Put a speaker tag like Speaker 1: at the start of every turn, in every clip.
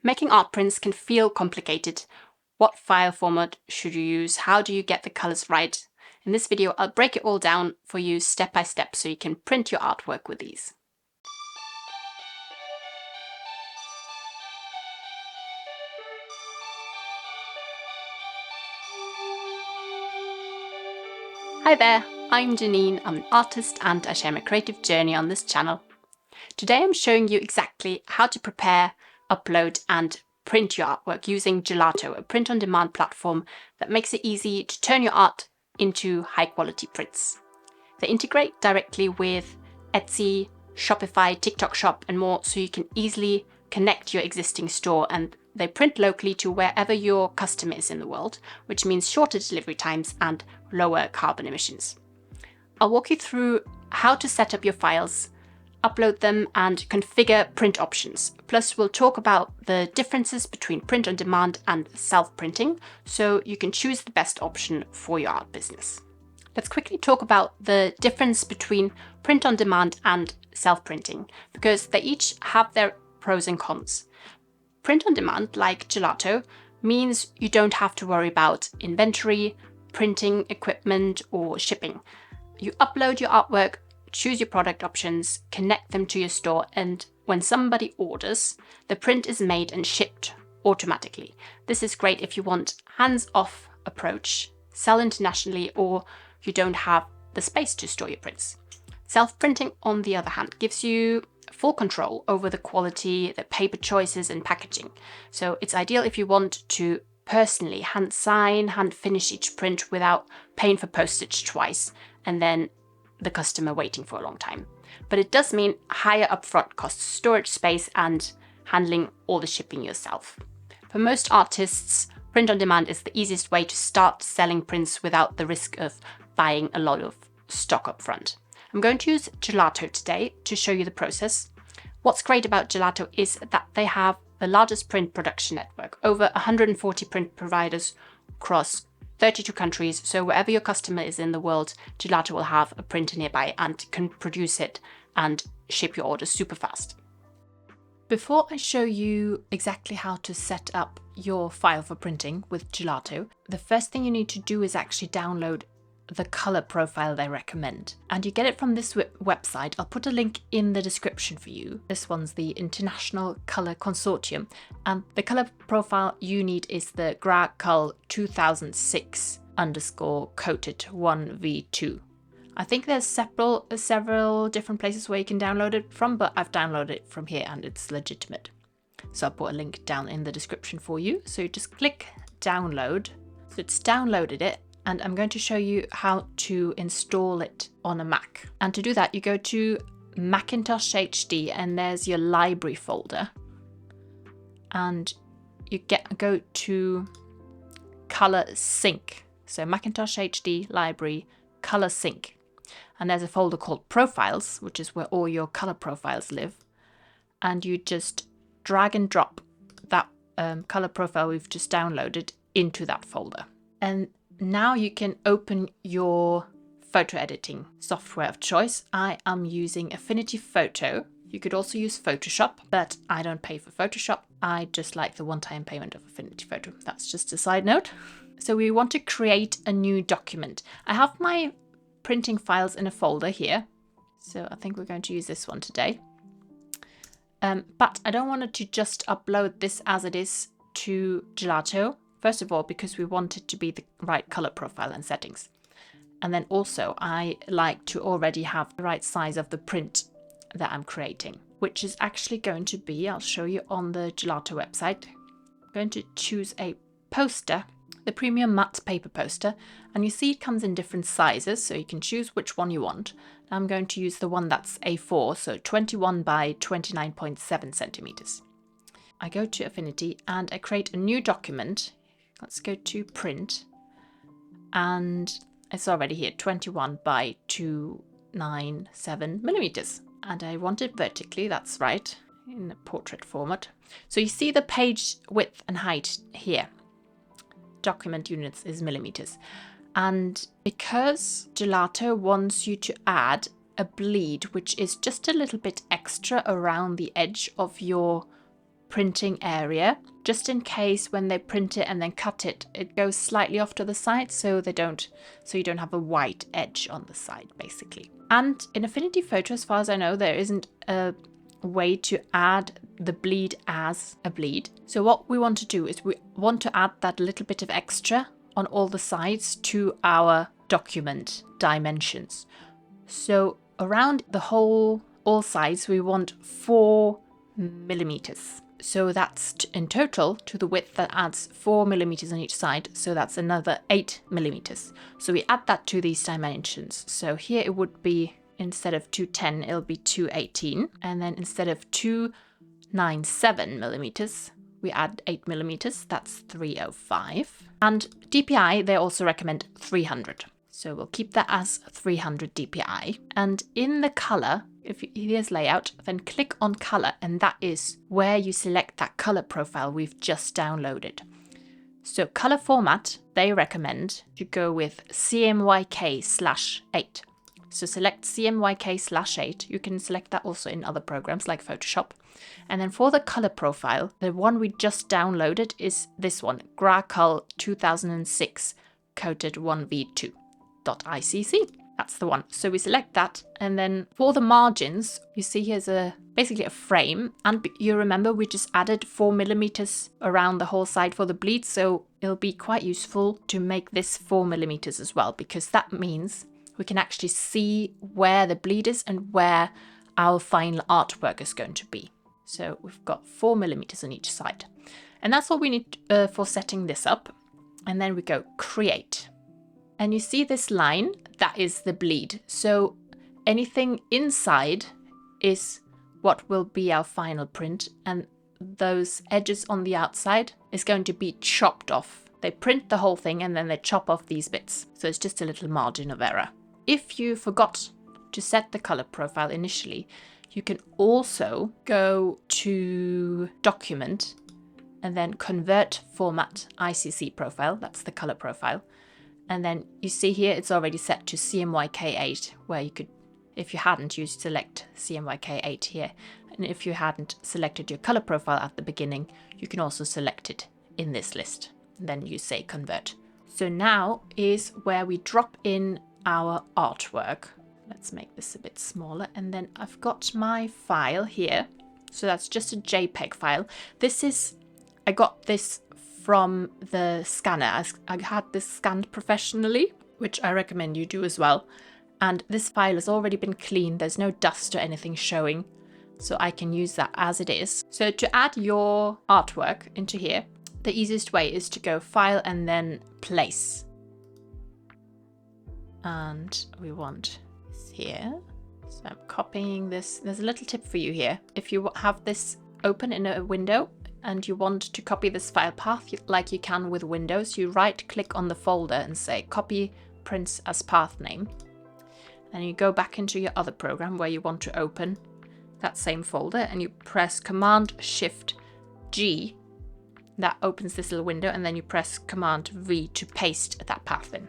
Speaker 1: Making art prints can feel complicated. What file format should you use? How do you get the colors right? In this video, I'll break it all down for you step by step so you can print your artwork with ease. Hi there, I'm Janine. I'm an artist and I share my creative journey on this channel. Today I'm showing you exactly how to prepare, upload and print your artwork using Gelato, a print-on-demand platform that makes it easy to turn your art into high-quality prints. They integrate directly with Etsy, Shopify, TikTok Shop and more, so you can easily connect your existing store, and they print locally to wherever your customer is in the world, which means shorter delivery times and lower carbon emissions. I'll walk you through how to set up your files, upload them and configure print options. Plus we'll talk about the differences between print on demand and self-printing, so you can choose the best option for your art business. Let's quickly talk about the difference between print on demand and self-printing, because they each have their pros and cons. Print on demand, like Gelato, means you don't have to worry about inventory, printing equipment or shipping. You upload your artwork, choose your product options, connect them to your store, and when somebody orders, the print is made and shipped automatically. This is great if you want hands-off approach, sell internationally, or you don't have the space to store your prints. Self-printing, on the other hand, gives you full control over the quality, the paper choices and packaging. So it's ideal if you want to personally hand sign, hand finish each print without paying for postage twice and then the customer waiting for a long time. But it does mean higher upfront costs, storage space and handling all the shipping yourself. For most artists, print on demand is the easiest way to start selling prints without the risk of buying a lot of stock up front. I'm going to use Gelato today to show you the process. What's great about Gelato is that they have the largest print production network, over 140 print providers across 32 countries. So wherever your customer is in the world, Gelato will have a printer nearby and can produce it and ship your orders super fast. Before I show you exactly how to set up your file for printing with Gelato, the first thing you need to do is actually download the color profile they recommend. And you get it from this website. I'll put a link in the description for you. This one's the International Color Consortium. And the color profile you need is the GraCol 2006 _ coated 1v2. I think there's several different places where you can download it from, but I've downloaded it from here and it's legitimate. So I'll put a link down in the description for you. So you just click download. So it's downloaded it. And I'm going to show you how to install it on a Mac. And to do that, you go to Macintosh HD and there's your library folder. And you go to Color Sync. So Macintosh HD library, Color Sync. And there's a folder called Profiles, which is where all your color profiles live. And you just drag and drop that color profile we've just downloaded into that folder. And now you can open your photo editing software of choice. I am using Affinity Photo. You could also use Photoshop, but I don't pay for Photoshop. I just like the one-time payment of Affinity Photo. That's just a side note. So we want to create a new document. I have my printing files in a folder here. So I think we're going to use this one today. But I don't want to just upload this as it is to Gelato. First of all, because we want it to be the right color profile and settings. And then also I like to already have the right size of the print that I'm creating, which is actually going to be, I'll show you on the Gelato website. I'm going to choose a poster, the premium matte paper poster, and you see it comes in different sizes, so you can choose which one you want. I'm going to use the one that's A4, so 21 by 29.7 centimeters. I go to Affinity and I create a new document. Let's go to print, and it's already here, 21 by 297 millimeters. And I want it vertically, that's right, in the portrait format. So you see the page width and height here. Document units is millimeters. And because Gelato wants you to add a bleed, which is just a little bit extra around the edge of your printing area, just in case when they print it and then cut it, it goes slightly off to the side so you don't have a white edge on the side, basically. And in Affinity Photo, as far as I know, there isn't a way to add the bleed as a bleed. So what we want to do is we want to add that little bit of extra on all the sides to our document dimensions. So around the whole, all sides, we want 4 millimeters. So that's in total to the width that adds 4 millimeters on each side. So that's another 8 millimeters. So we add that to these dimensions. So here it would be, instead of 210, it'll be 218. And then instead of 297 millimeters, we add 8 millimeters. That's 305. And DPI, they also recommend 300. So we'll keep that as 300 DPI. And in the color, if here's layout, then click on color, and that is where you select that color profile we've just downloaded. So color format, they recommend to go with CMYK/8. So select CMYK/8. You can select that also in other programs like Photoshop. And then for the color profile, the one we just downloaded is this one, Gracal 2006 coated 1v2.icc. That's the one. So we select that, and then for the margins, you see here's basically a frame, and you remember we just added 4 millimeters around the whole side for the bleed, so it'll be quite useful to make this 4 millimeters as well, because that means we can actually see where the bleed is and where our final artwork is going to be. So we've got 4 millimeters on each side, and that's all we need for setting this up. And then we go create. And you see this line, that is the bleed. So anything inside is what will be our final print, and those edges on the outside is going to be chopped off. They print the whole thing and then they chop off these bits. So it's just a little margin of error. If you forgot to set the color profile initially, you can also go to document and then convert format ICC profile. That's the color profile. And then you see here, it's already set to CMYK8, where you could, if you hadn't, you select CMYK8 here. And if you hadn't selected your color profile at the beginning, you can also select it in this list. And then you say convert. So now is where we drop in our artwork. Let's make this a bit smaller. And then I've got my file here. So that's just a JPEG file. I got this from the scanner. I had this scanned professionally, which I recommend you do as well. And this file has already been cleaned. There's no dust or anything showing, so I can use that as it is. So to add your artwork into here, the easiest way is to go File and then Place. And we want this here. So I'm copying this. There's a little tip for you here. If you have this open in a window, and you want to copy this file path like you can with Windows, you right click on the folder and say copy prints as path name. Then you go back into your other program where you want to open that same folder, and you press Command Shift G. That opens this little window, and then you press Command V to paste that path in.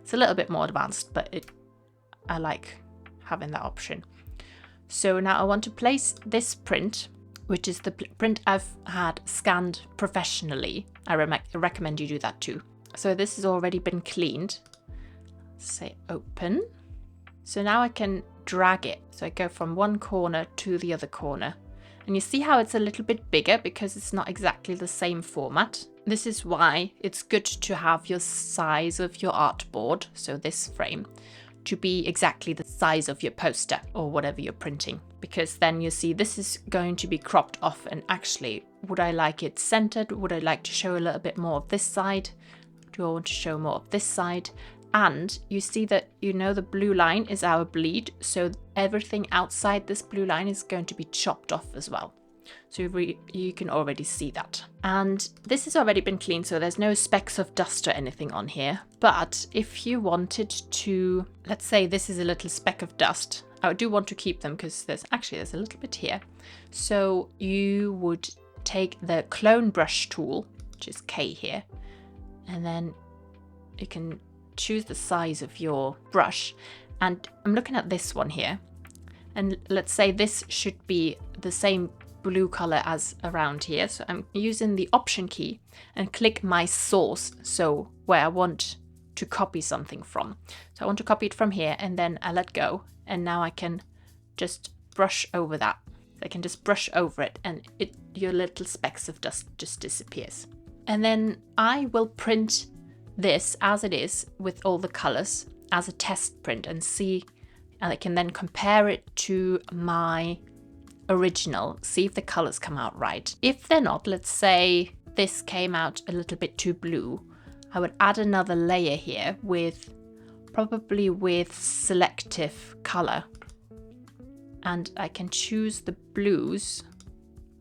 Speaker 1: It's a little bit more advanced, but I like having that option. So now I want to place this print, which is the print I've had scanned professionally. I recommend you do that too. So this has already been cleaned. Say open. So now I can drag it. So I go from one corner to the other corner. And you see how it's a little bit bigger because it's not exactly the same format. This is why it's good to have your size of your artboard, so this frame, to be exactly the size of your poster or whatever you're printing, because then you see this is going to be cropped off. And actually, would I like it centered? Would I like to show a little bit more of this side? Do I want to show more of this side? And you see that, the blue line is our bleed, so everything outside this blue line is going to be chopped off as well. So you can already see that. And this has already been cleaned, so there's no specks of dust or anything on here. But if you wanted to, let's say this is a little speck of dust, I do want to keep them because there's a little bit here. So you would take the clone brush tool, which is K here, and then you can choose the size of your brush. And I'm looking at this one here, and let's say this should be the same blue color as around here. So I'm using the Option key and click my source, so where I want to copy something from. So I want to copy it from here, and then I let go, and now I can just brush over that. I can just brush over it, and your little specks of dust just disappears. And then I will print this as it is with all the colors as a test print and see, and I can then compare it to my original, see if the colors come out right. If they're not, let's say this came out a little bit too blue, I would add another layer here with probably with selective color, and I can choose the blues,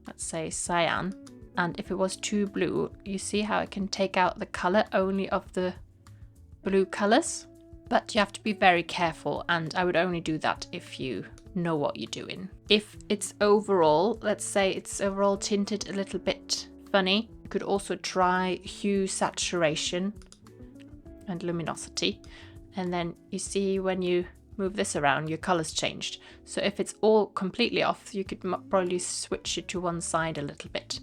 Speaker 1: let's say cyan, and if it was too blue, you see how I can take out the color only of the blue colors, but you have to be very careful, and I would only do that if you know what you're doing. If it's overall, let's say it's overall tinted a little bit funny, you could also try hue, saturation and luminosity, and then you see when you move this around, your colors changed. So if it's all completely off, you could probably switch it to one side a little bit,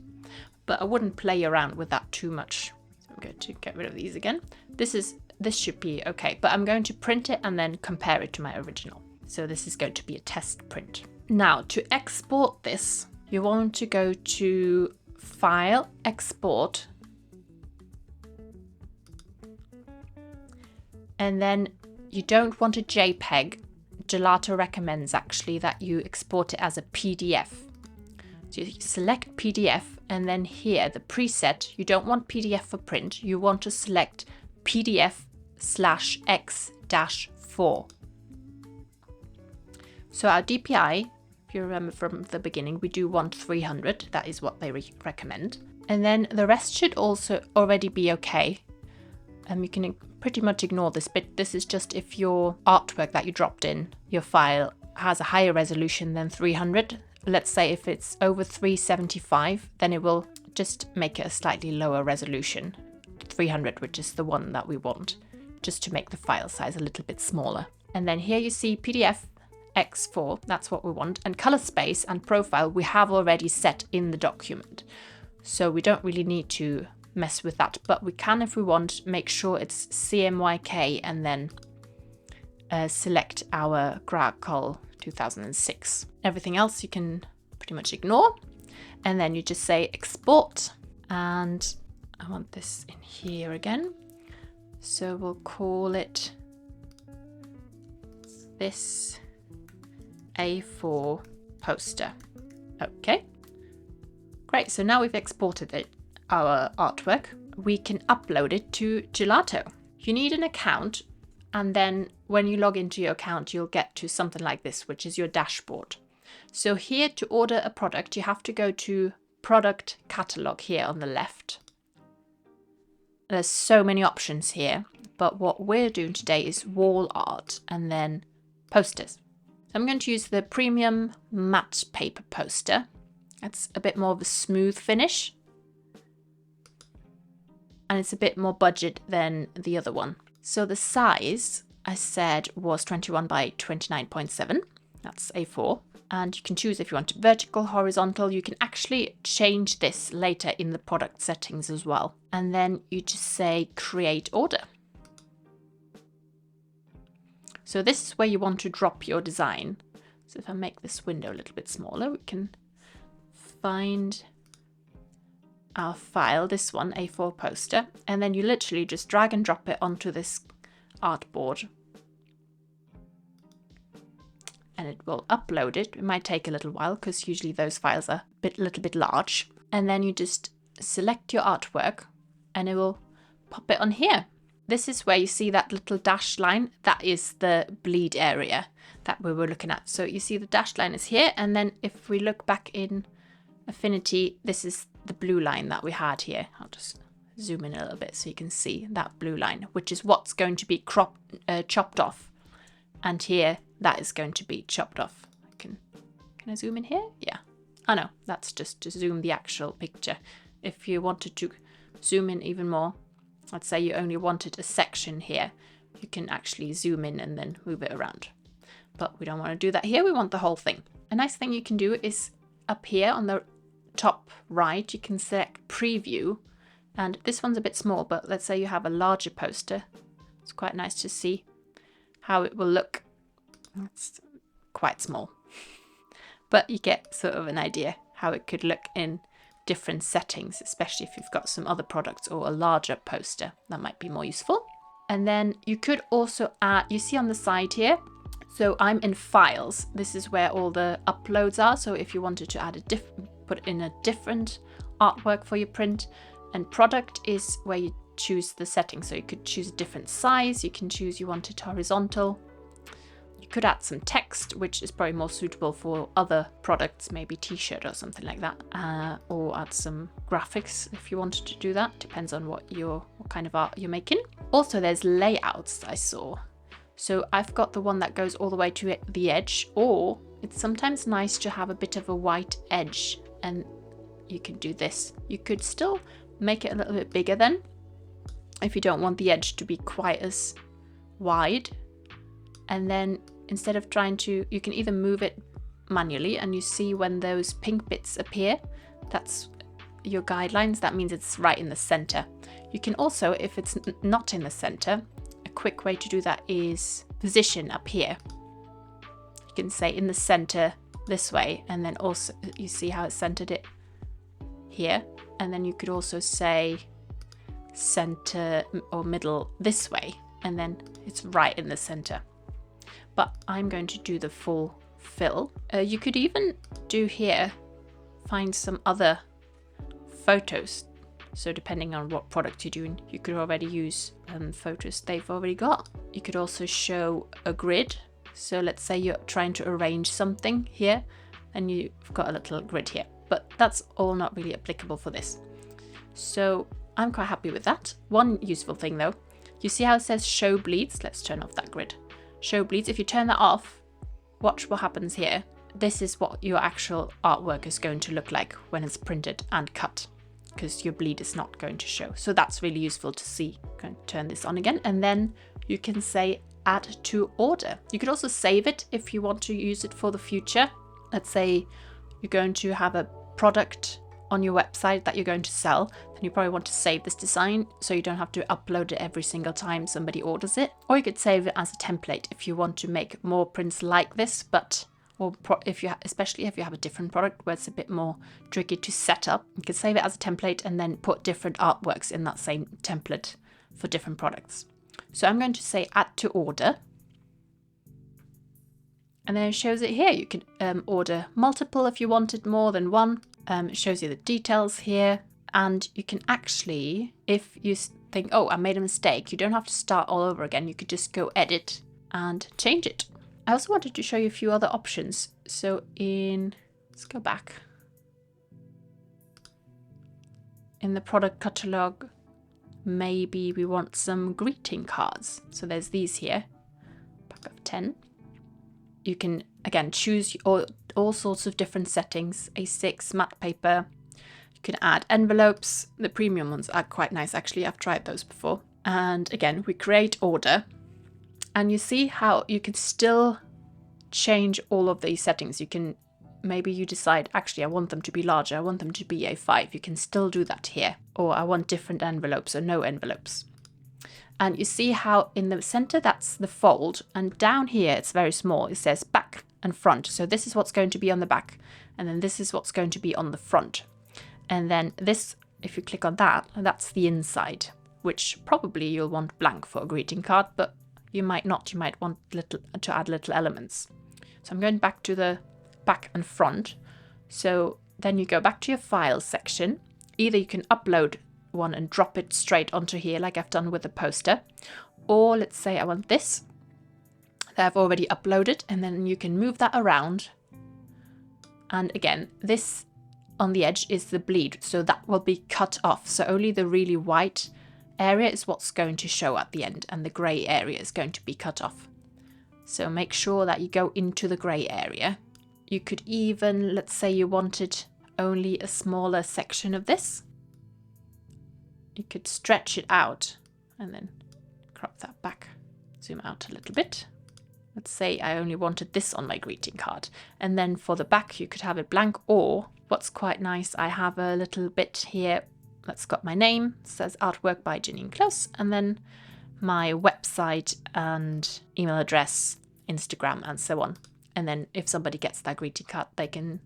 Speaker 1: but I wouldn't play around with that too much. So I'm going to get rid of these again. This should be okay, but I'm going to print it and then compare it to my original. So this is going to be a test print. Now to export this, you want to go to File, Export, and then you don't want a JPEG. Gelato recommends actually that you export it as a PDF. So you select PDF, and then here the preset, you don't want PDF for print, you want to select PDF/X-4. So our DPI, if you remember from the beginning, we do want 300. That is what they recommend. And then the rest should also already be okay. You can pretty much ignore this bit. This is just if your artwork that you dropped in your file has a higher resolution than 300. Let's say if it's over 375, then it will just make it a slightly lower resolution, 300, which is the one that we want, just to make the file size a little bit smaller. And then here you see PDF X4, that's what we want, and color space and profile we have already set in the document, so we don't really need to mess with that, but we can, if we want, make sure it's CMYK and then select our Gracal 2006. Everything else you can pretty much ignore, and then you just say export, and I want this in here again, so we'll call it this A4 poster. Okay, great. So now we've exported it, our artwork. We can upload it to Gelato. You need an account, and then when you log into your account, you'll get to something like this, which is your dashboard. So here, to order a product, you have to go to Product Catalog here on the left. There's so many options here, but what we're doing today is wall art and then posters. I'm going to use the premium matte paper poster. That's a bit more of a smooth finish, and it's a bit more budget than the other one. So the size I said was 21 by 29.7. That's A4, and you can choose if you want vertical, horizontal. You can actually change this later in the product settings as well. And then you just say create order. So this is where you want to drop your design. So if I make this window a little bit smaller, we can find our file, this one, A4 poster, and then you literally just drag and drop it onto this artboard. And it will upload it. It might take a little while because usually those files are a little bit large. And then you just select your artwork and it will pop it on here. This is where you see that little dashed line. That is the bleed area that we were looking at. So you see the dashed line is here. And then if we look back in Affinity, this is the blue line that we had here. I'll just zoom in a little bit so you can see that blue line, which is what's going to be chopped off. And here, that is going to be chopped off. Can I zoom in here? Yeah. Oh no, that's just to zoom the actual picture. If you wanted to zoom in even more, let's say you only wanted a section here, you can actually zoom in and then move it around. But we don't want to do that here, we want the whole thing. A nice thing you can do is up here on the top right, you can select preview. And this one's a bit small, but let's say you have a larger poster. It's quite nice to see how it will look. It's quite small, but you get sort of an idea how it could look in different settings, especially if you've got some other products or a larger poster. That might be more useful. And then you could also add, you see on the side here, so I'm in files. This is where all the uploads are. So if you wanted to add put in a different artwork for your print, and product is where you choose the settings. So you could choose a different size. You can choose you want it horizontal. You could add some text, which is probably more suitable for other products, maybe t-shirt or something like that, or add some graphics if you wanted to do that. Depends on what kind of art you're making. Also, there's layouts I saw. So I've got the one that goes all the way to the edge, or it's sometimes nice to have a bit of a white edge, and you can do this. You could still make it a little bit bigger then, if you don't want the edge to be quite as wide. And then instead of trying to, you can either move it manually, and you see when those pink bits appear, that's your guidelines. That means it's right in the center. You can also, if it's not in the center, a quick way to do that is position up here. You can say in the center this way, and then also you see how it centered it here. And then you could also say center or middle this way, and then it's right in the center. But I'm going to do the full fill. You could even do here, find some other photos. So depending on what product you're doing, you could already use photos they've already got. You could also show a grid. So let's say you're trying to arrange something here, and you've got a little grid here, but that's all not really applicable for this. So I'm quite happy with that. One useful thing though, you see how it says show bleeds? Let's turn off that grid. Show bleeds, if you turn that off, watch what happens here. This is what your actual artwork is going to look like when it's printed and cut, because your bleed is not going to show. So that's really useful to see. I'm going to turn this on again, and then you can say add to order. You could also save it if you want to use it for the future. Let's say you're going to have a product on your website that you're going to sell, then you probably want to save this design so you don't have to upload it every single time somebody orders it. Or you could save it as a template if you want to make more prints like this, but especially if you have a different product where it's a bit more tricky to set up, you could save it as a template and then put different artworks in that same template for different products. So I'm going to say add to order. And then it shows it here. You could order multiple if you wanted more than one. It shows you the details here. And you can actually, if you think, oh, I made a mistake, you don't have to start all over again. You could just go edit and change it. I also wanted to show you a few other options. So let's go back. In the product catalog, maybe we want some greeting cards. So there's these here, pack of 10. You can, again, choose all sorts of different settings, A6, matte paper. You can add envelopes. The premium ones are quite nice, actually. I've tried those before. And again, we create order. And you see how you can still change all of these settings. You can, maybe you decide, actually, I want them to be larger. I want them to be A5. You can still do that here. Or I want different envelopes or no envelopes. And you see how in the center, that's the fold. And down here, it's very small. It says back and front. So this is what's going to be on the back. And then this is what's going to be on the front. And then this, if you click on that, that's the inside, which probably you'll want blank for a greeting card, but you might not. You might want to add little elements. So I'm going back to the back and front. So then you go back to your files section. Either you can upload one and drop it straight onto here like I've done with the poster, or let's say I want this that I've already uploaded, and then you can move that around. And again, this on the edge is the bleed, so that will be cut off. So only the really white area is what's going to show at the end, and the grey area is going to be cut off. So make sure that you go into the grey area. You could even, let's say you wanted only a smaller section of this. You could stretch it out and then crop that back, zoom out a little bit. Let's say I only wanted this on my greeting card. And then for the back, you could have it blank, or what's quite nice, I have a little bit here that's got my name, says artwork by Janine Close, and then my website and email address, Instagram, and so on. And then if somebody gets that greeting card, they can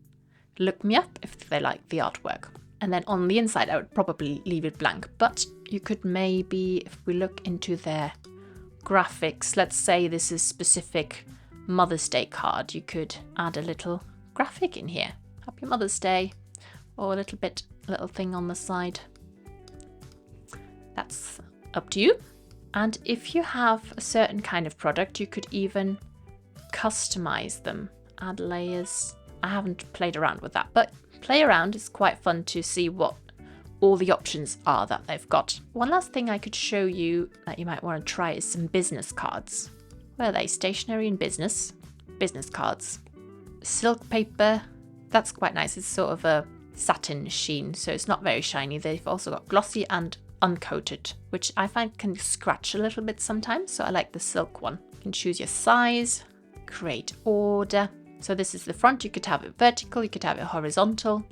Speaker 1: look me up if they like the artwork. And then on the inside, I would probably leave it blank, but you could maybe, if we look into their graphics, let's say this is specific Mother's Day card, you could add a little graphic in here. Happy Mother's Day, or a little thing on the side. That's up to you. And if you have a certain kind of product, you could even customize them, add layers. I haven't played around with that, but play around. It's quite fun to see what all the options are that they've got. One last thing I could show you that you might want to try is some business cards. Where are they? Stationery and business cards. Silk paper, that's quite nice. It's sort of a satin sheen, so it's not very shiny. They've also got glossy and uncoated, which I find can scratch a little bit sometimes, so I like the silk one. You can choose your size, create order. So this is the front. You could have it vertical, you could have it horizontal.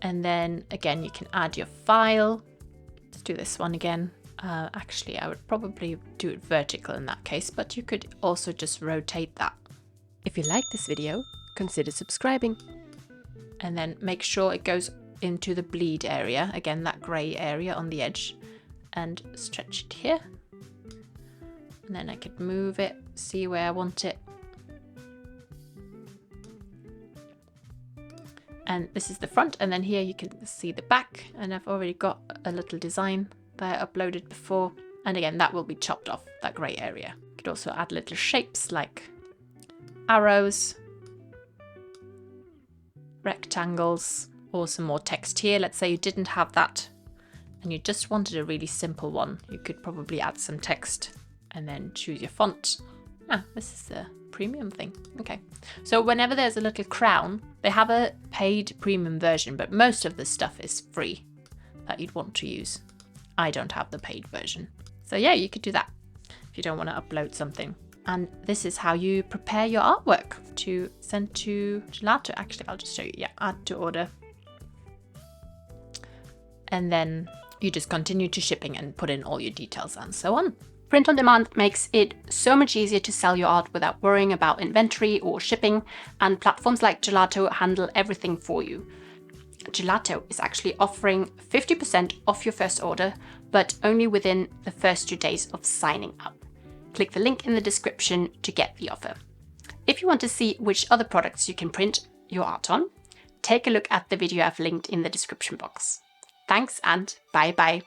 Speaker 1: And then again, you can add your file. Let's do this one again. Actually, I would probably do it vertical in that case, but you could also just rotate that. If you like this video, consider subscribing. And then make sure it goes into the bleed area, again, that grey area on the edge, and stretch it here. And then I could move it, see where I want it. And this is the front, and then here you can see the back, and I've already got a little design that I uploaded before. And again, that will be chopped off, that grey area. You could also add little shapes like arrows, rectangles, or some more text here. Let's say you didn't have that and you just wanted a really simple one. You could probably add some text and then choose your font. This is the premium thing. Okay, so whenever there's a little crown, they have a paid premium version, but most of the stuff is free that you'd want to use. I don't have the paid version. So yeah, you could do that if you don't want to upload something. And this is how you prepare your artwork to send to Gelato. Actually, I'll just show you. Yeah, add to order. And then you just continue to shipping and put in all your details and so on. Print on demand makes it so much easier to sell your art without worrying about inventory or shipping, and platforms like Gelato handle everything for you. Gelato is actually offering 50% off your first order, but only within the first 2 days of signing up. Click the link in the description to get the offer. If you want to see which other products you can print your art on, take a look at the video I've linked in the description box. Thanks and bye bye.